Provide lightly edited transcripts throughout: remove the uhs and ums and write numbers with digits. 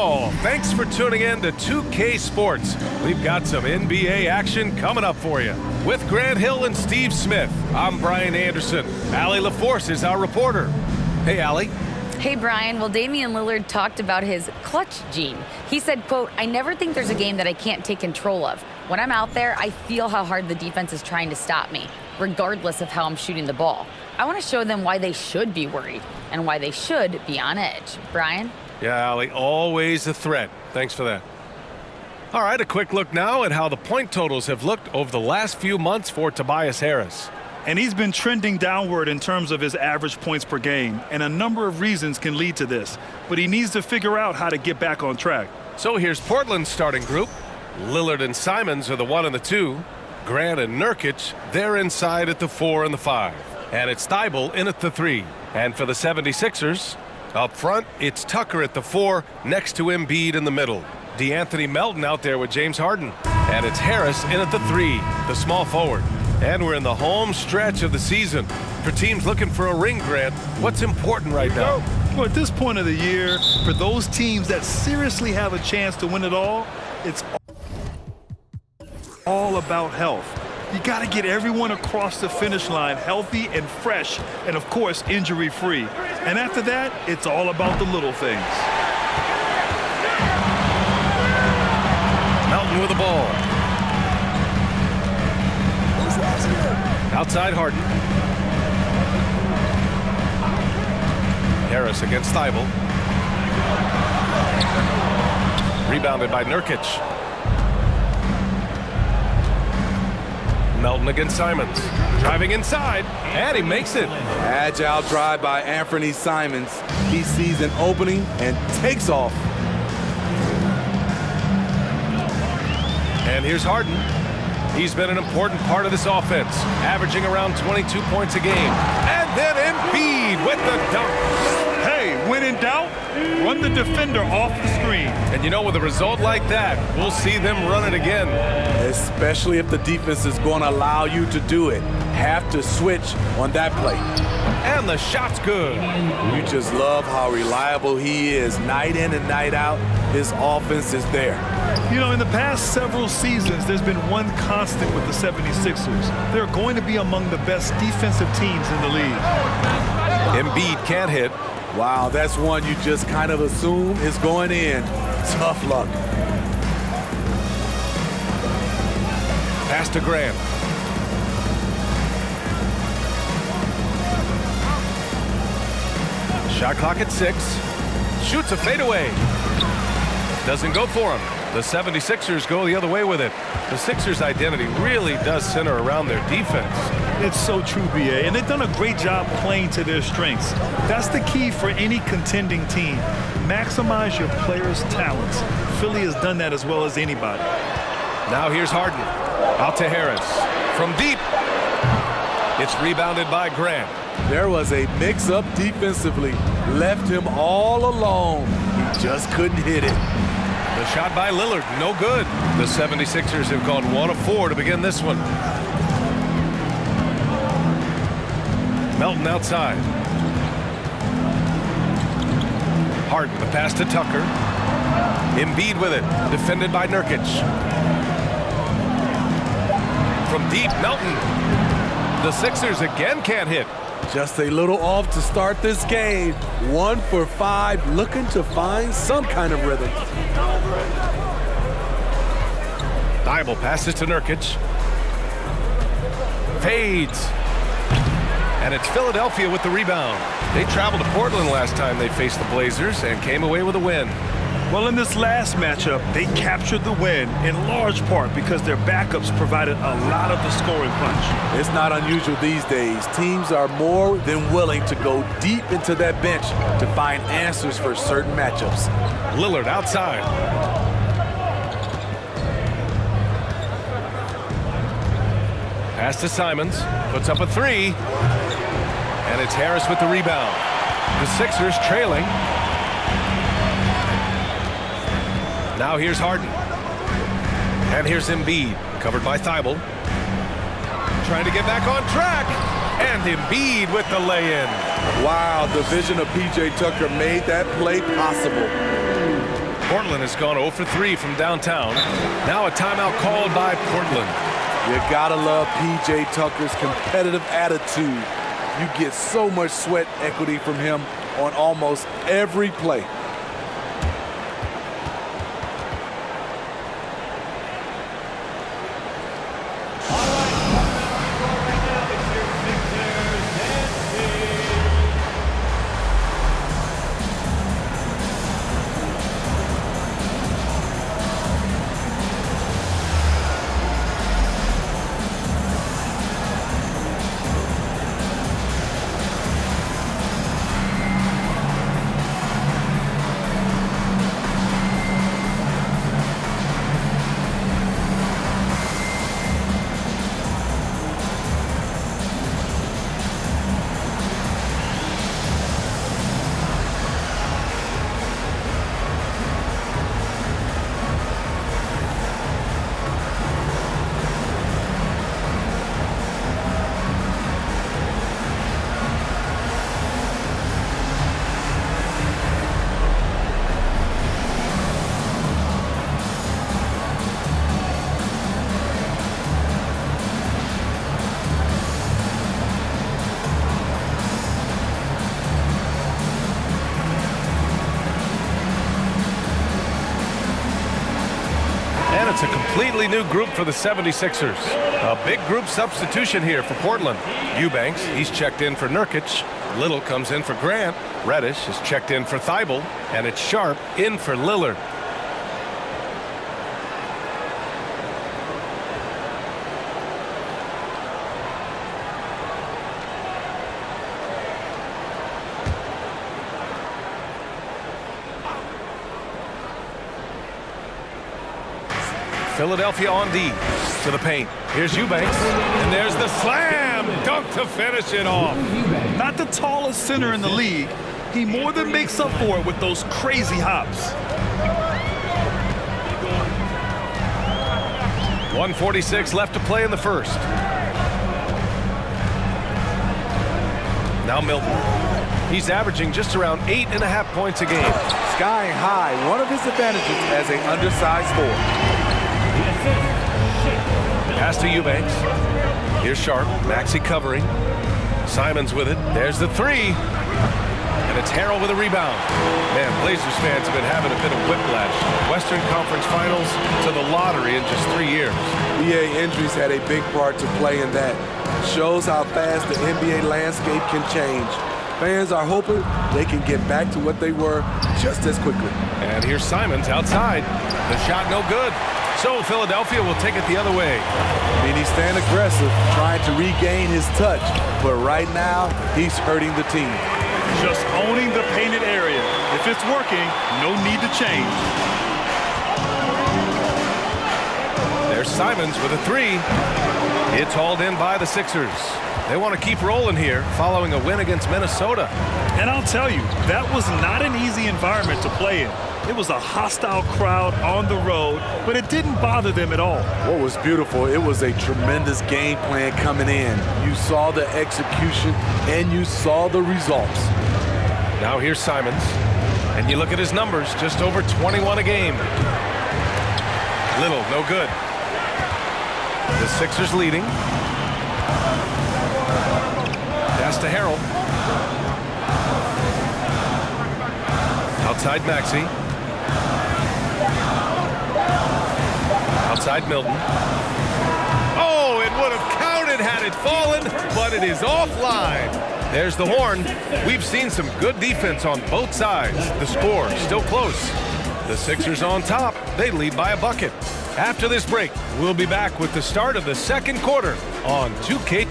Oh, thanks for tuning in to 2K Sports. We've got some NBA action coming up for you. With Grant Hill and Steve Smith, I'm Brian Anderson. Allie LaForce is our reporter. Hey, Allie. Hey, Brian. Well, Damian Lillard talked about his clutch gene. He said, quote, "I never think there's a game that I can't take control of. When I'm out there, I feel how hard the defense is trying to stop me, regardless of how I'm shooting the ball. I want to show them why they should be worried and why they should be on edge." Brian? Yeah, Allie, always a threat. Thanks for that. All right, a quick look now at how the point totals have looked over the last few months for Tobias Harris. And he's been trending downward in terms of his average points per game, and a number of reasons can lead to this. But he needs to figure out how to get back on track. So here's Portland's starting group. Lillard and Simons are the 1 and the 2. Grant and Nurkic, they're inside at the 4 and the 5. And it's Thybulle in at the 3. And for the 76ers, up front, it's Tucker at the 4, next to Embiid in the middle. DeAnthony Melton out there with James Harden. And it's Harris in at the 3, the small forward. And we're in the home stretch of the season. For teams looking for a ring, Grant, what's important right now? Well, at this point of the year, for those teams that seriously have a chance to win it all, it's all about health. You got to get everyone across the finish line healthy and fresh, and of course, injury-free. And after that, it's all about the little things. Melton with the ball. Outside Harden. Harris against Thybulle. Rebounded by Nurkic. Melton against Simons. Driving inside, and he makes it. Agile drive by Anthony Simons. He sees an opening and takes off. And here's Harden. He's been an important part of this offense, averaging around 22 points a game. And then Embiid with the dunk. Hey, when in doubt, run the defender off the screen. And you know, with a result like that, we'll see them run it again. Especially if the defense is going to allow you to do it. Have to switch on that play. And the shot's good. You just love how reliable he is. Night in and night out, his offense is there. You know, in the past several seasons, there's been one constant with the 76ers. They're going to be among the best defensive teams in the league. Embiid can't hit. Wow, that's one you just kind of assume is going in. Tough luck. Pass to Grant. Shot clock at 6. Shoots a fadeaway. Doesn't go for him. The 76ers go the other way with it. The Sixers' identity really does center around their defense. It's so true, B.A., and they've done a great job playing to their strengths. That's the key for any contending team. Maximize your players' talents. Philly has done that as well as anybody. Now here's Harden. Out to Harris. From deep. It's rebounded by Grant. There was a mix-up defensively. Left him all alone. He just couldn't hit it. The shot by Lillard, no good. The 76ers have gone 1 of 4 to begin this one. Melton outside. Harden, the pass to Tucker. Embiid with it, defended by Nurkic. From deep, Melton. The Sixers again can't hit. Just a little off to start this game. 1 for 5, looking to find some kind of rhythm. Thybulle passes to Nurkic. Fades. And it's Philadelphia with the rebound. They traveled to Portland last time they faced the Blazers and came away with a win. Well, in this last matchup, they captured the win in large part because their backups provided a lot of the scoring punch. It's not unusual these days. Teams are more than willing to go deep into that bench to find answers for certain matchups. Lillard outside. Pass to Simons. Puts up a 3. And it's Harris with the rebound. The Sixers trailing. Now here's Harden. And here's Embiid, covered by Thybulle. Trying to get back on track. And Embiid with the lay-in. Wow, the vision of P.J. Tucker made that play possible. Portland has gone 0 for 3 from downtown. Now a timeout called by Portland. You gotta love P.J. Tucker's competitive attitude. You get so much sweat equity from him on almost every play. It's a completely new group for the 76ers. A big group substitution here for Portland. Eubanks, he's checked in for Nurkic. Little comes in for Grant. Reddish is checked in for Thibault. And it's Sharp in for Lillard. Philadelphia on D to the paint. Here's Eubanks, and there's the slam dunk to finish it off. Not the tallest center in the league. He more than makes up for it with those crazy hops. 1:46 left to play in the first. Now Milton. He's averaging just around 8.5 points a game. Skying high, one of his advantages as an undersized forward. Pass to Eubanks. Here's Sharp. Maxey covering. Simons with it. There's the three. And it's Harrell with a rebound. Man, Blazers fans have been having a bit of whiplash. Western Conference Finals to the lottery in just 3 years. NBA injuries had a big part to play in that. Shows how fast the NBA landscape can change. Fans are hoping they can get back to what they were just as quickly. And here's Simons outside. The shot no good. So Philadelphia will take it the other way. I mean, he's staying aggressive, trying to regain his touch. But right now, he's hurting the team. Just owning the painted area. If it's working, no need to change. There's Simons with a three. It's hauled in by the Sixers. They want to keep rolling here following a win against Minnesota. And I'll tell you, that was not an easy environment to play in. It was a hostile crowd on the road, but it didn't bother them at all. What was beautiful, it was a tremendous game plan coming in. You saw the execution, and you saw the results. Now here's Simons. And you look at his numbers, just over 21 a game. Little, no good. The Sixers leading. Pass to Harrell. Outside Maxey. Outside Milton. Oh, it would have counted had it fallen, but it is offline. There's the horn. We've seen some good defense on both sides. The score still close. The Sixers on top. They lead by a bucket. After this break, we'll be back with the start of the second quarter on 2K.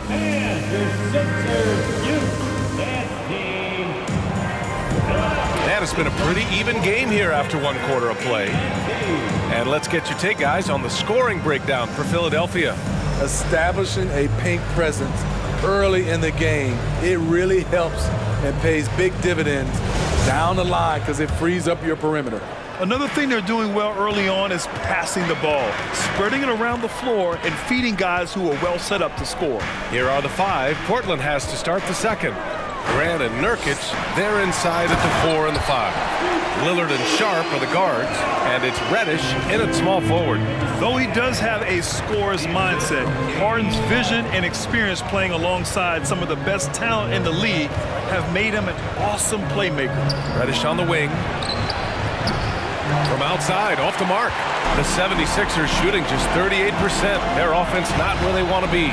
Man, it's been a pretty even game here after one quarter of play. And let's get your take, guys, on the scoring breakdown for Philadelphia. Establishing a paint presence early in the game, it really helps and pays big dividends down the line because it frees up your perimeter. Another thing they're doing well early on is passing the ball, spreading it around the floor and feeding guys who are well set up to score. Here are the five. Portland has to start the second. Grant and Nurkic, they're inside at the 4 and the 5. Lillard and Sharp are the guards, and it's Reddish in at small forward. Though he does have a scorer's mindset, Harden's vision and experience playing alongside some of the best talent in the league have made him an awesome playmaker. Reddish on the wing. From outside, off the mark. The 76ers shooting just 38%. Their offense not where they want to be.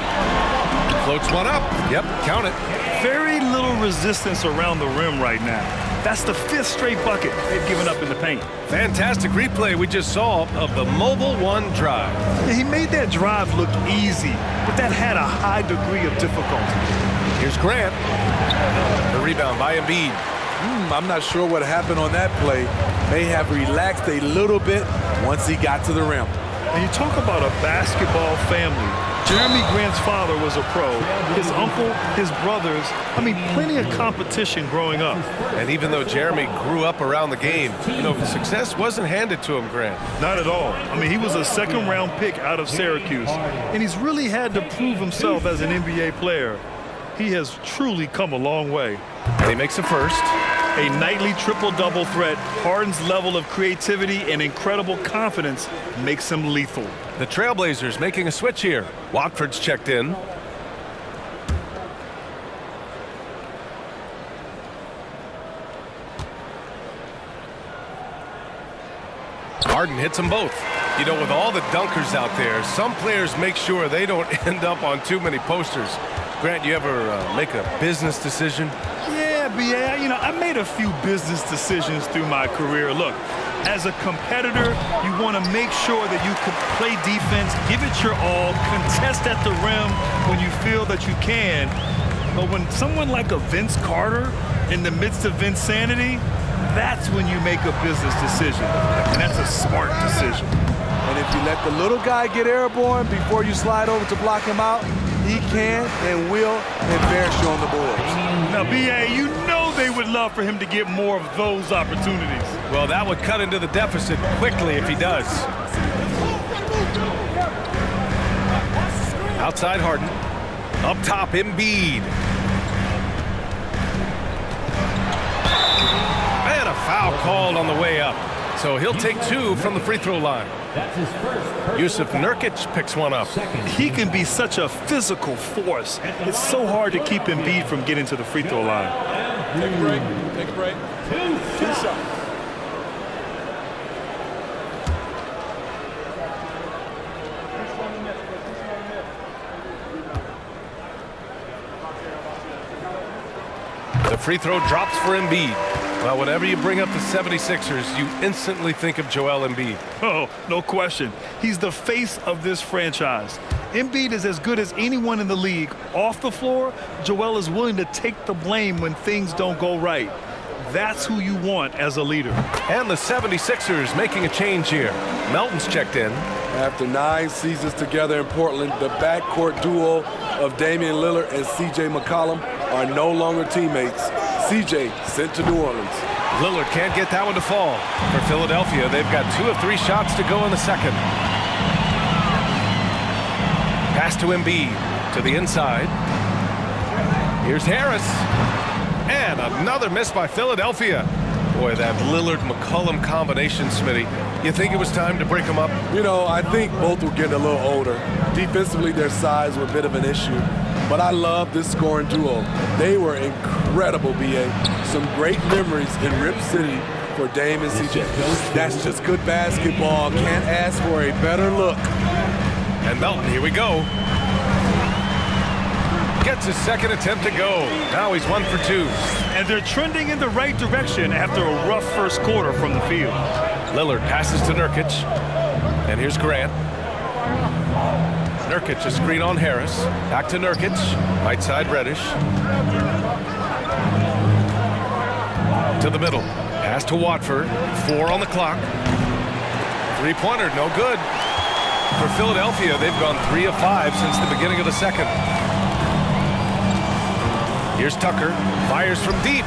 Floats one up. Yep, count it. Very little resistance around the rim right now. That's the 5th straight bucket they've given up in the paint. Fantastic replay we just saw of the Mobile One drive. He made that drive look easy, but that had a high degree of difficulty. Here's Grant. The rebound by Embiid. I'm not sure what happened on that play. May have relaxed a little bit once he got to the rim. And you talk about a basketball family. Jeremy Grant's father was a pro. His uncle, his brothers, plenty of competition growing up. And even though Jeremy grew up around the game, success wasn't handed to him, Grant. Not at all. He was a second-round pick out of Syracuse, and he's really had to prove himself as an NBA player. He has truly come a long way. And he makes a first. A nightly triple-double threat, Harden's level of creativity and incredible confidence makes him lethal. The Trailblazers making a switch here. Watford's checked in. Harden hits them both. With all the dunkers out there, some players make sure they don't end up on too many posters. Grant, you ever make a business decision? Yeah, B.A., I made a few business decisions through my career. Look, as a competitor, you want to make sure that you can play defense, give it your all, contest at the rim when you feel that you can. But when someone like a Vince Carter in the midst of Vinsanity, that's when you make a business decision. And that's a smart decision. And if you let the little guy get airborne before you slide over to block him out, he can and will embarrass you on the boards. Now, B.A., they would love for him to get more of those opportunities. Well, that would cut into the deficit quickly if he does. Outside Harden. Up top, Embiid. And a foul called on the way up. So he'll take 2 from the free throw line. Yusuf Nurkic picks one up. He can be such a physical force. It's so hard to keep Embiid from getting to the free throw line. Take a break. Take a break. Two shots. The free throw drops for Embiid. Well, whenever you bring up the 76ers, you instantly think of Joel Embiid. Oh, no question. He's the face of this franchise. Embiid is as good as anyone in the league. Off the floor, Joel is willing to take the blame when things don't go right. That's who you want as a leader. And the 76ers making a change here. Melton's checked in. After 9 seasons together in Portland, the backcourt duo of Damian Lillard and C.J. McCollum are no longer teammates. C.J. sent to New Orleans. Lillard can't get that one to fall. For Philadelphia, they've got 2 of 3 shots to go in the second. Pass to Embiid, to the inside. Here's Harris. And another miss by Philadelphia. Boy, that Lillard-McCollum combination, Smitty. You think it was time to break them up? I think both were getting a little older. Defensively, their size were a bit of an issue. But I love this scoring duo. They were incredible, B.A. Some great memories in Rip City for Dame and C.J. That's just good basketball. Can't ask for a better look. And Melton, here we go. Gets his second attempt to go. Now he's 1 for 2. And they're trending in the right direction after a rough first quarter from the field. Lillard passes to Nurkic. And here's Grant. Nurkic, a screen on Harris. Back to Nurkic. Right side, Reddish. To the middle. Pass to Watford. 4 on the clock. Three-pointer, no good. For Philadelphia, they've gone 3 of 5 since the beginning of the second. Here's Tucker. Fires from deep.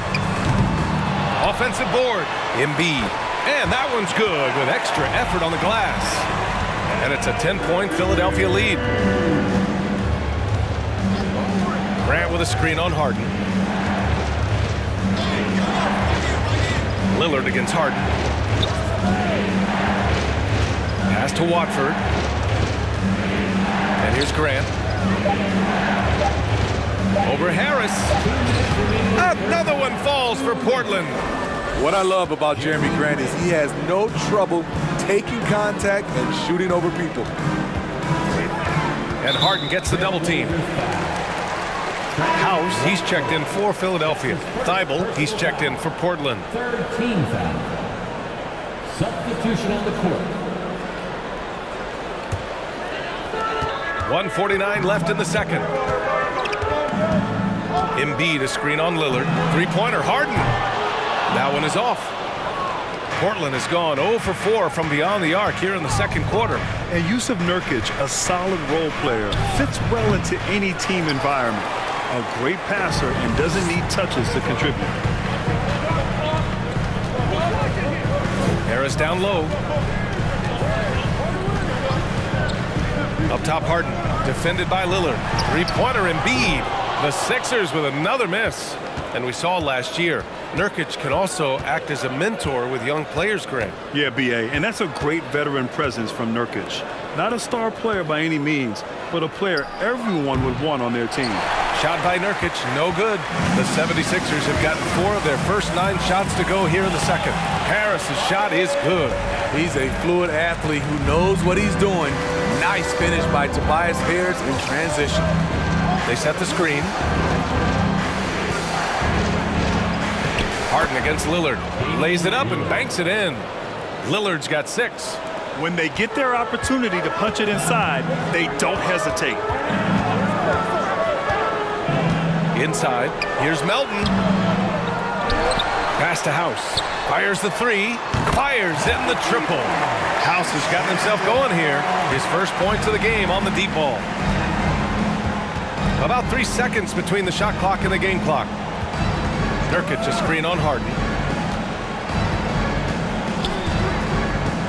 Offensive board. Embiid. And that one's good with extra effort on the glass. And it's a 10-point Philadelphia lead. Grant with a screen on Harden. Lillard against Harden. Pass to Watford. And here's Grant. Over Harris. Another one falls for Portland. What I love about Jeremy Grant is he has no trouble taking contact and shooting over people. And Harden gets the double team. House, he's checked in for Philadelphia. Thibault, he's checked in for Portland. Third team foul. Substitution on the court. 1:49 left in the second. Embiid, a screen on Lillard. Three-pointer, Harden. That one is off. Portland has gone 0 for 4 from beyond the arc here in the second quarter. And Jusuf Nurkic, a solid role player, fits well into any team environment. A great passer and doesn't need touches to contribute. Harris down low. Up top, Harden. Defended by Lillard. Three-pointer, Embiid. The Sixers with another miss. And we saw last year, Nurkic can also act as a mentor with young players, Grant. Yeah, B.A., and that's a great veteran presence from Nurkic. Not a star player by any means, but a player everyone would want on their team. Shot by Nurkic, no good. The 76ers have gotten 4 of their first 9 shots to go here in the second. Harris's shot is good. He's a fluid athlete who knows what he's doing. Nice finish by Tobias Harris in transition. They set the screen. Harden against Lillard. Lays it up and banks it in. Lillard's got 6. When they get their opportunity to punch it inside, they don't hesitate. Inside, here's Melton. Pass to House. Fires the 3. Fires in the triple. House has gotten himself going here. His first points of the game on the deep ball. About 3 seconds between the shot clock and the game clock. Nurkic a screen on Harden.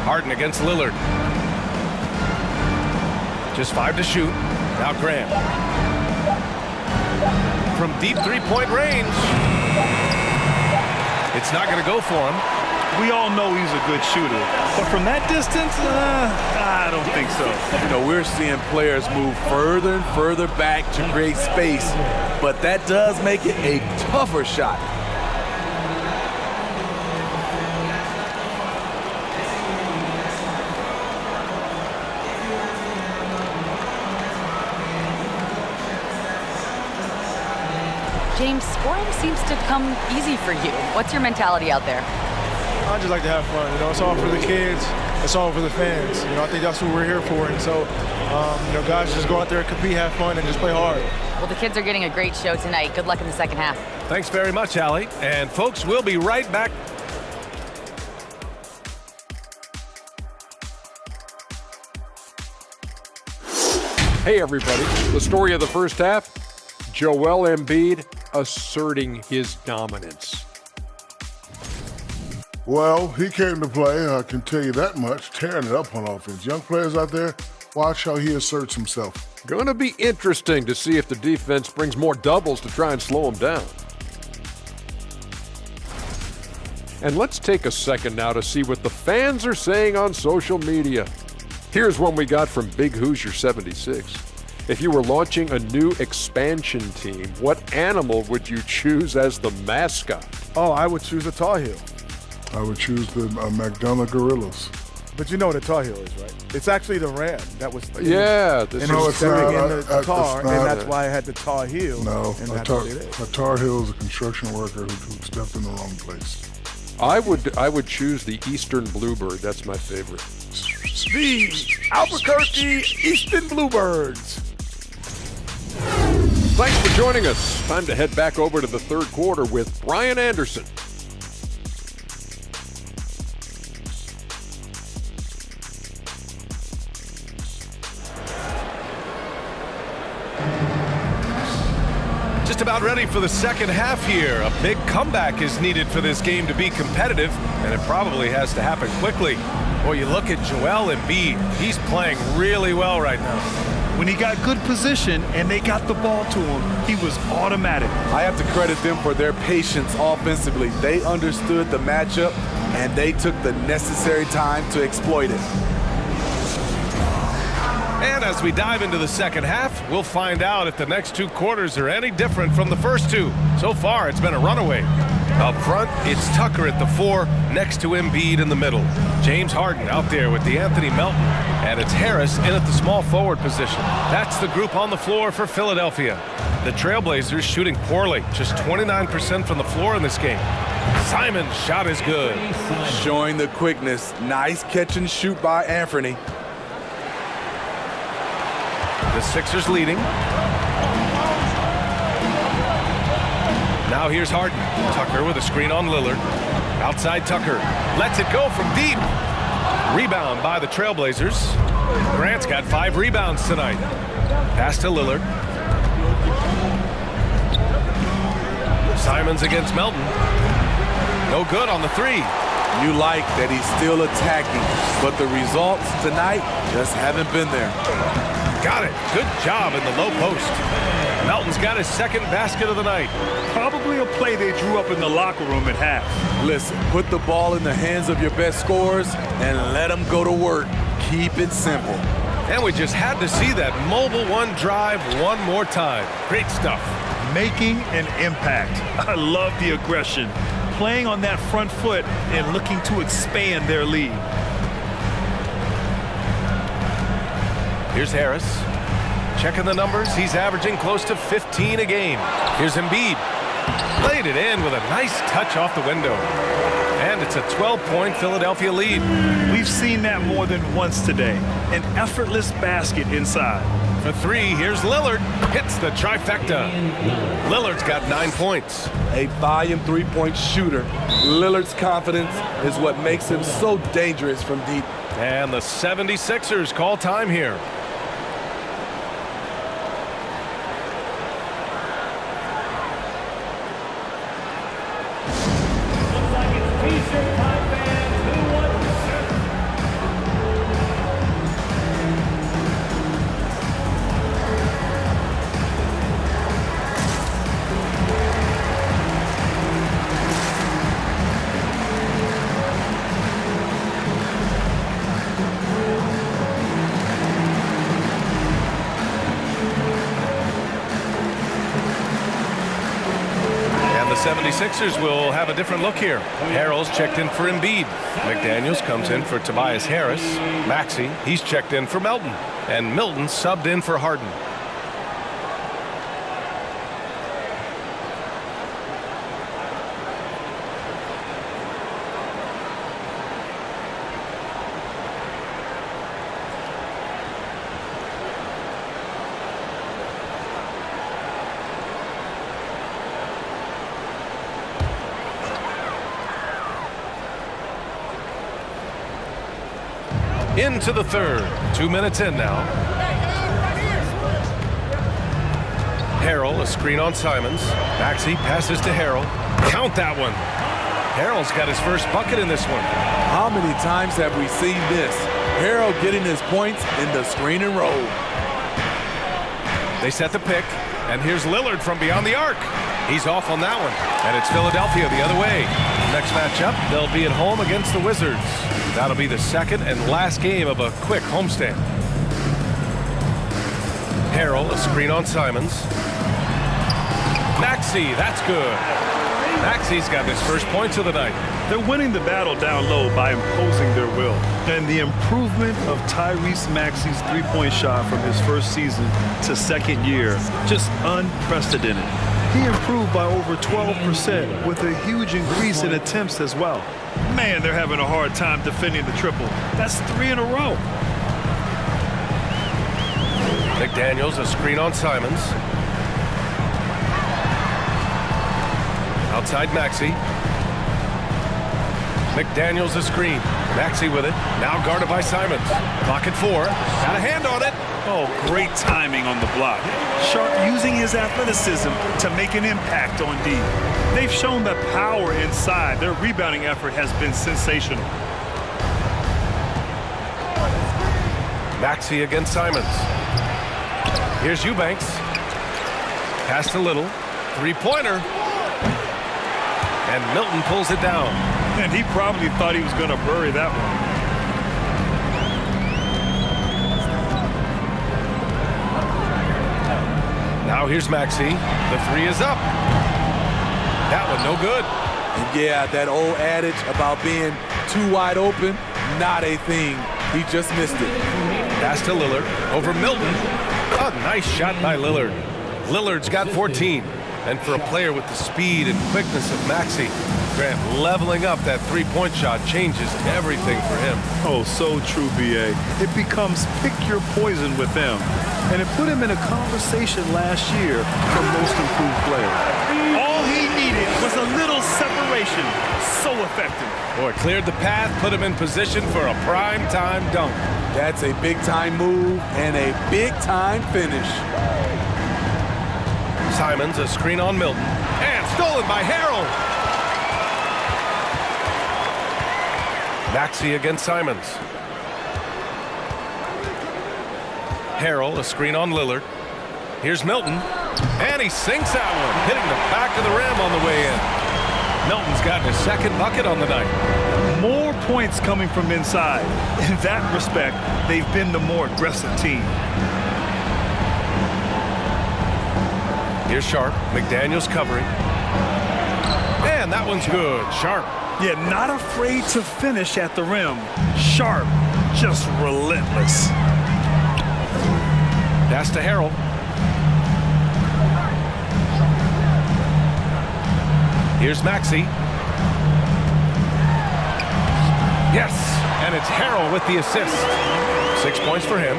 Harden against Lillard. Just 5 to shoot. Now Grant. From deep three-point range. It's not going to go for him. We all know he's a good shooter, but from that distance, I don't think so. You know, we're seeing players move further and further back to create space, but that does make it a tougher shot. James, scoring seems to come easy for you. What's your mentality out there? I just like to have fun. You know, it's all for the kids. It's all for the fans. You know, I think that's what we're here for. And so, you know, guys, just go out there, compete, have fun, and just play hard. Well, the kids are getting a great show tonight. Good luck in the second half. Thanks very much, Allie. And folks, we'll be right back. Hey, everybody. The story of the first half, Joel Embiid asserting his dominance. Well, he came to play, I can tell you that much, tearing it up on offense. Young players out there, watch how he asserts himself. Going to be interesting to see if the defense brings more doubles to try and slow him down. And let's take a second now to see what the fans are saying on social media. Here's one we got from Big Hoosier 76. If you were launching a new expansion team, what animal would you choose as the mascot? Oh, I would choose a Tar Heel. I would choose the McDonough Gorillas. But you know what a Tar Heel is, right? It's actually the Ram that was Yeah. This and is No, it's it's stepping not. in the tar, It's and not. that's why I had the Tar Heel. No, and a that's tar, what it is. a Tar Heel is a construction worker who stepped in the wrong place. I would choose the Eastern Bluebird. That's my favorite. The Albuquerque Eastern Bluebirds. Thanks for joining us. Time to head back over to the third quarter with Brian Anderson. Just about ready for the second half here. A big comeback is needed for this game to be competitive, and it probably has to happen quickly. Boy, you look at Joel Embiid. He's playing really well right now. When he got good position and they got the ball to him, he was automatic. I have to credit them for their patience offensively. They understood the matchup, and they took the necessary time to exploit it. And as we dive into the second half, we'll find out if the next 2 quarters are any different from the first 2. So far, it's been a runaway. Up front, it's Tucker at the 4, next to Embiid in the middle. James Harden out there with DeAnthony Melton. And it's Harris in at the small forward position. That's the group on the floor for Philadelphia. The Trailblazers shooting poorly, just 29% from the floor in this game. Simon's shot is good. Showing the quickness. Nice catch and shoot by Anthony. The Sixers leading. Now here's Harden. Tucker with a screen on Lillard. Outside Tucker. Lets it go from deep. Rebound by the Trailblazers. Grant's got 5 rebounds tonight. Pass to Lillard. Simons against Melton. No good on the 3. You like that he's still attacking, but the results tonight just haven't been there. Got it. Good job in the low post. Melton's got his second basket of the night. Probably a play they drew up in the locker room at half. Listen, put the ball in the hands of your best scorers and let them go to work. Keep it simple. And we just had to see that mobile one drive one more time. Great stuff. Making an impact. I love the aggression. Playing on that front foot and looking to expand their lead. Here's Harris. Checking the numbers. He's averaging close to 15 a game. Here's Embiid. Laid it in with a nice touch off the window. And it's a 12-point Philadelphia lead. We've seen that more than once today. An effortless basket inside. For 3, here's Lillard. Hits the trifecta. Lillard's got 9 points. A volume 3-point shooter. Lillard's confidence is what makes him so dangerous from deep. And the 76ers call time here. The 76ers will have a different look here. Harrell's checked in for Embiid. McDaniels comes in for Tobias Harris. Maxey, he's checked in for Melton. And Milton subbed in for Harden. Into the third. 2 minutes in now. Harrell, a screen on Simons. Maxey passes to Harrell. Count that one. Harrell's got his first bucket in this one. How many times have we seen this? Harrell getting his points in the screen and roll. They set the pick, and here's Lillard from beyond the arc. He's off on that one, and it's Philadelphia the other way. Next matchup, they'll be at home against the Wizards. That'll be the second and last game of a quick homestand. Harrell, a screen on Simons. Maxey, that's good. Maxey's got his first points of the night. They're winning the battle down low by imposing their will. And the improvement of Tyrese Maxey's three-point shot from his first season to second year, just unprecedented. He improved by over 12% with a huge increase in attempts as well. Man, they're having a hard time defending the triple. That's 3 in a row. McDaniels, a screen on Simons. Outside Maxey. McDaniels a screen. Maxey with it. Now guarded by Simons. Clock at 4. Got a hand on it. Oh, great timing on the block. Sharp using his athleticism to make an impact on D. They've shown the power inside. Their rebounding effort has been sensational. Maxey against Simons. Here's Eubanks. Pass to Little. Three-pointer. And Milton pulls it down. And he probably thought he was going to bury that one. Now here's Maxey. The three is up. That one no good. And yeah, that old adage about being too wide open, not a thing. He just missed it. Pass to Lillard. Over Milton. A nice shot by Lillard. Lillard's got 14. And for a player with the speed and quickness of Maxey, Grant, leveling up that three-point shot changes everything for him. Oh, so true, B.A. It becomes pick your poison with them. And it put him in a conversation last year for most improved player. All he needed was a little separation. So effective. Boy, cleared the path, put him in position for a prime-time dunk. That's a big-time move and a big-time finish. Simons, a screen on Milton. And stolen by Harrell. Maxey against Simons. Harrell, a screen on Lillard. Here's Milton. And he sinks that one, hitting the back of the rim on the way in. Milton's gotten his second bucket on the night. More points coming from inside. In that respect, they've been the more aggressive team. Here's Sharp. McDaniels covering. And that one's good. Sharp. Yeah, not afraid to finish at the rim. Sharp, just relentless. Pass to Harrell. Here's Maxey. Yes, and it's Harrell with the assist. 6 points for him.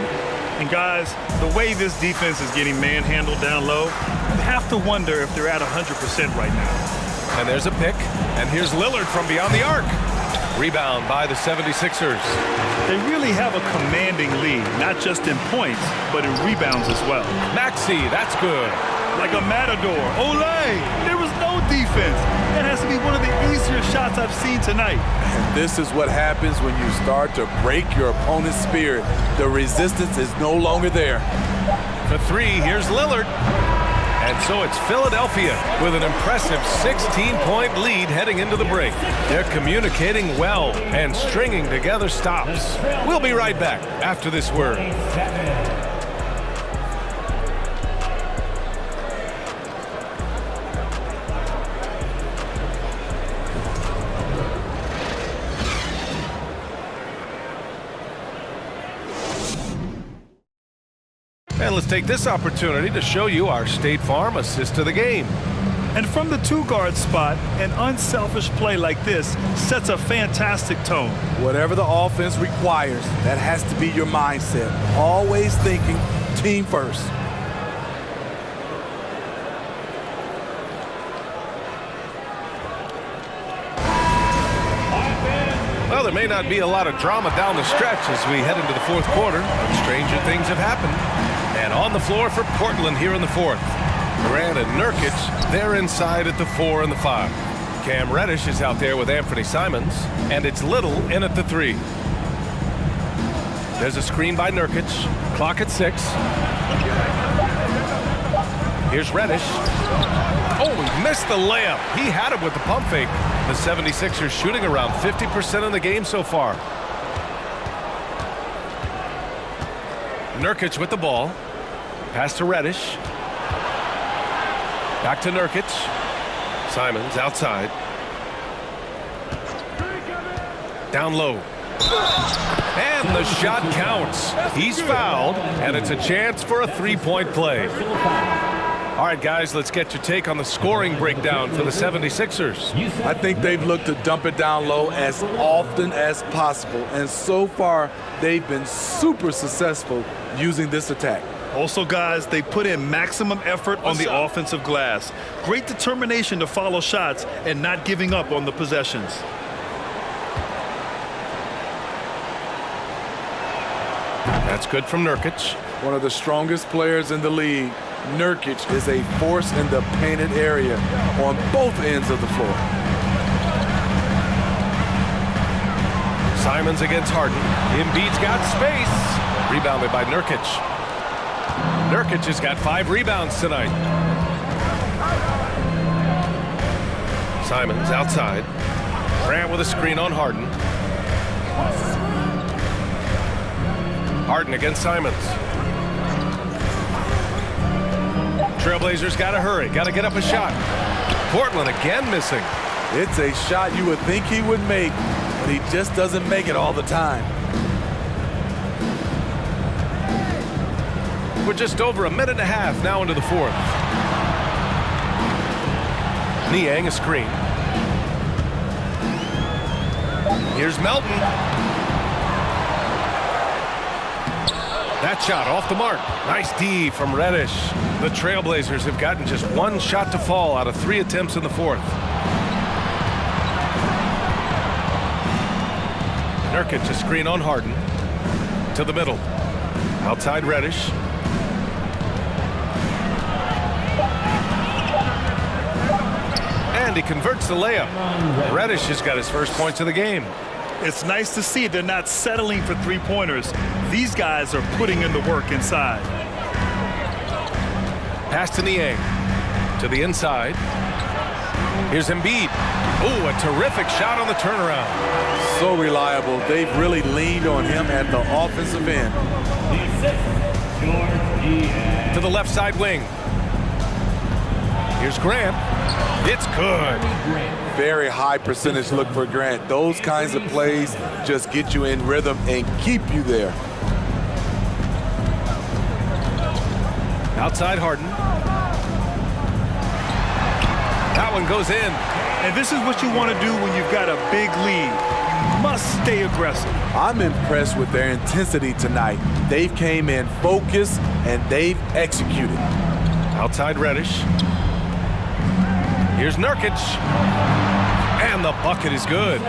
And guys, the way this defense is getting manhandled down low, you have to wonder if they're at 100% right now. And there's a pick. And here's Lillard from beyond the arc. Rebound by the 76ers. They really have a commanding lead, not just in points, but in rebounds as well. Maxey, that's good. Like a matador. Olay! There was no defense. That has to be one of the easier shots I've seen tonight. And this is what happens when you start to break your opponent's spirit. The resistance is no longer there. For three, here's Lillard. And so it's Philadelphia with an impressive 16-point lead heading into the break. They're communicating well and stringing together stops. We'll be right back after this word. And let's take this opportunity to show you our State Farm assist to the game. And from the two-guard spot, an unselfish play like this sets a fantastic tone. Whatever the offense requires, that has to be your mindset. Always thinking team first. Well, there may not be a lot of drama down the stretch as we head into the fourth quarter, but stranger things have happened. And on the floor for Portland here in the fourth. Grant and Nurkic, they're inside at the 4 and the 5. Cam Reddish is out there with Anthony Simons, and it's Little in at the 3. There's a screen by Nurkic. Clock at 6. Here's Reddish. Oh, he missed the layup. He had it with the pump fake. The 76ers shooting around 50% in the game so far. Nurkic with the ball. Pass to Reddish. Back to Nurkic. Simons outside. Down low. And the shot counts. He's fouled, and it's a chance for a three-point play. All right, guys, let's get your take on the scoring breakdown for the 76ers. I think they've looked to dump it down low as often as possible, and so far they've been super successful using this attack. Also, guys, they put in maximum effort on the offensive glass. Great determination to follow shots and not giving up on the possessions. That's good from Nurkic. One of the strongest players in the league. Nurkic is a force in the painted area on both ends of the floor. Simons against Harden. Embiid's got space. Rebounded by Nurkic. Nurkic has got 5 rebounds tonight. Simons outside. Grant with a screen on Harden. Harden against Simons. Trailblazers got to hurry. Got to get up a shot. Portland again missing. It's a shot you would think he would make, but he just doesn't make it all the time. We're just over a minute and a half now into the fourth. Niang a screen. Here's Melton. That shot off the mark. Nice D from Reddish. The Trailblazers have gotten just 1 shot to fall out of 3 attempts in the fourth. Nurkic a screen on Harden. To the middle. Outside Reddish. And he converts the layup. Reddish has got his first points of the game. It's nice to see they're not settling for three-pointers. These guys are putting in the work inside. Pass to Niang. To the inside. Here's Embiid. Oh, a terrific shot on the turnaround. So reliable. They've really leaned on him at the offensive end. To the left side wing. Here's Grant. It's good. Very high percentage look for Grant. Those kinds of plays just get you in rhythm and keep you there. Outside Harden. That one goes in. And this is what you want to do when you've got a big lead. You must stay aggressive. I'm impressed with their intensity tonight. They've came in focused and they've executed. Outside Reddish. Here's Nurkic. And the bucket is good.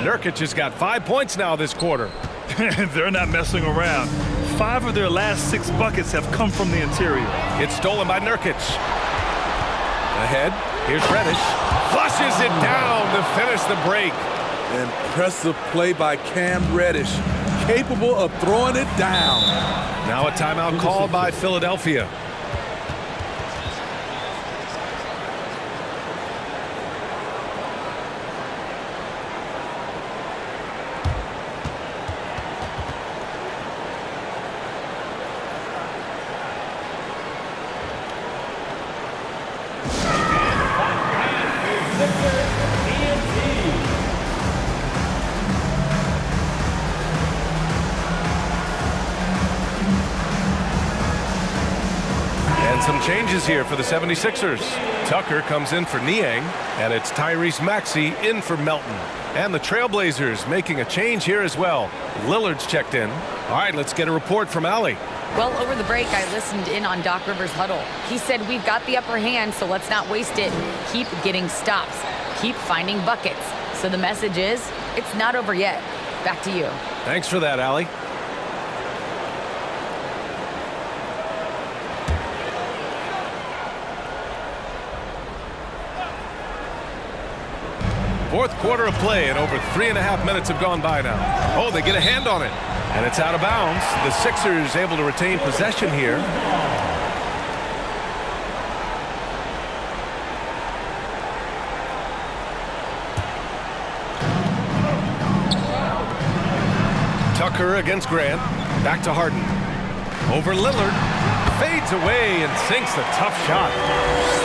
Nurkic has got 5 points now this quarter. They're not messing around. 5 of their last 6 buckets have come from the interior. It's stolen by Nurkic. Ahead. Here's Reddish. Flushes it down to finish the break. Impressive play by Cam Reddish. Capable of throwing it down. Now a timeout called by Philadelphia. Some changes here for the 76ers. Tucker comes in for Niang, and it's Tyrese Maxey in for Melton. And the Trailblazers making a change here as well. Lillard's checked in. All right, let's get a report from Allie. Well, over the break, I listened in on Doc Rivers' huddle. He said, we've got the upper hand, so let's not waste it. Keep getting stops. Keep finding buckets. So the message is, it's not over yet. Back to you. Thanks for that, Allie. Fourth quarter of play, and over 3.5 minutes have gone by now. Oh, they get a hand on it, and it's out of bounds. The Sixers able to retain possession here. Tucker against Grant. Back to Harden. Over Lillard. Fades away and sinks a tough shot.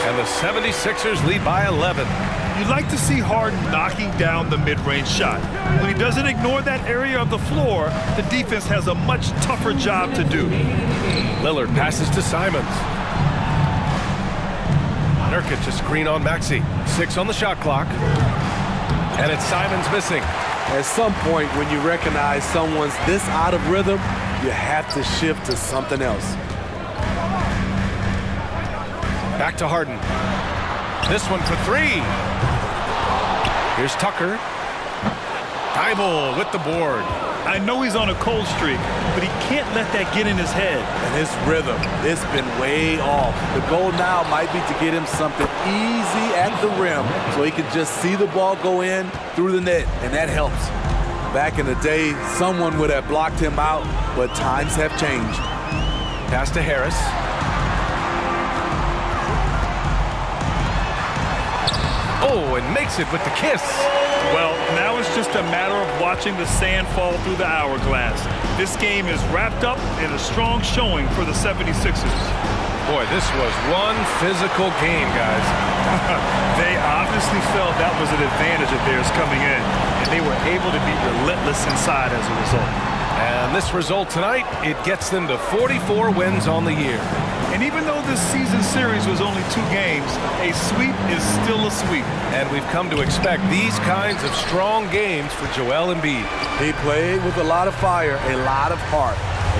And the 76ers lead by 11. You'd like to see Harden knocking down the mid-range shot. When he doesn't ignore that area of the floor, the defense has a much tougher job to do. Lillard passes to Simons. Nurkic a screen on Maxey. 6 on the shot clock. And it's Simons missing. At some point, when you recognize someone's this out of rhythm, you have to shift to something else. Back to Harden. This one for 3. Here's Tucker. Thybulle with the board. I know he's on a cold streak, but he can't let that get in his head. And his rhythm, it's been way off. The goal now might be to get him something easy at the rim so he can just see the ball go in through the net, and that helps. Back in the day, someone would have blocked him out, but times have changed. Pass to Harris. Oh, and makes it with the kiss. Well, now it's just a matter of watching the sand fall through the hourglass. This game is wrapped up in a strong showing for the 76ers. Boy, this was one physical game, guys. They obviously felt that was an advantage of theirs coming in, and they were able to be relentless inside as a result. And this result tonight, it gets them to 44 wins on the year. And even though this season series was only 2 games, a sweep is still a sweep. And we've come to expect these kinds of strong games for Joel Embiid. He played with a lot of fire, a lot of heart,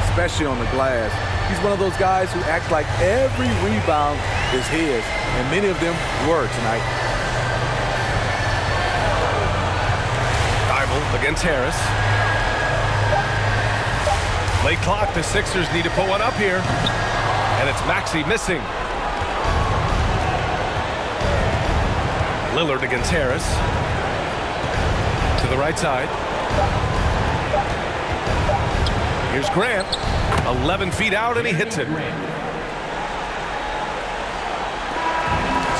especially on the glass. He's one of those guys who acts like every rebound is his, and many of them were tonight. Thybulle against Harris. Late clock, the Sixers need to put one up here. And it's Maxey missing. Lillard against Harris. To the right side. Here's Grant. 11 feet out, and he hits it.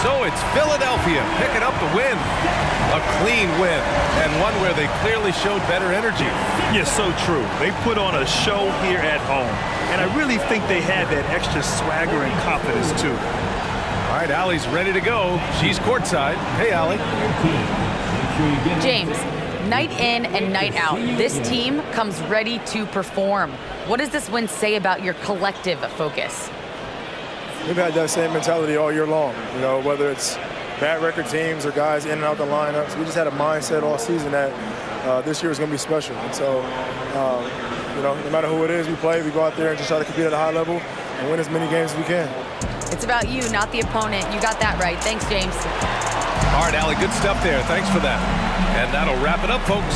So it's Philadelphia picking up the win. A clean win, and one where they clearly showed better energy. Yes, so true. They put on a show here at home, and I really think they had that extra swagger and confidence, too. All right, Allie's ready to go. She's courtside. Hey, Allie. James, night in and night out, this team comes ready to perform. What does this win say about your collective focus? We've had that same mentality all year long, you know, whether it's bad record teams or guys in and out the lineups. We just had a mindset all season that this year is going to be special. And so, you know, no matter who it is we play, we go out there and just try to compete at a high level and win as many games as we can. It's about you, not the opponent. You got that right. Thanks, James. All right, Allie, good stuff there. Thanks for that. And that'll wrap it up, folks.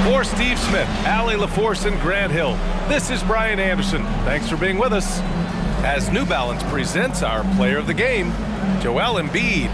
For Steve Smith, Allie LaForce, and Grant Hill, this is Brian Anderson. Thanks for being with us as New Balance presents our player of the game, Joel Embiid.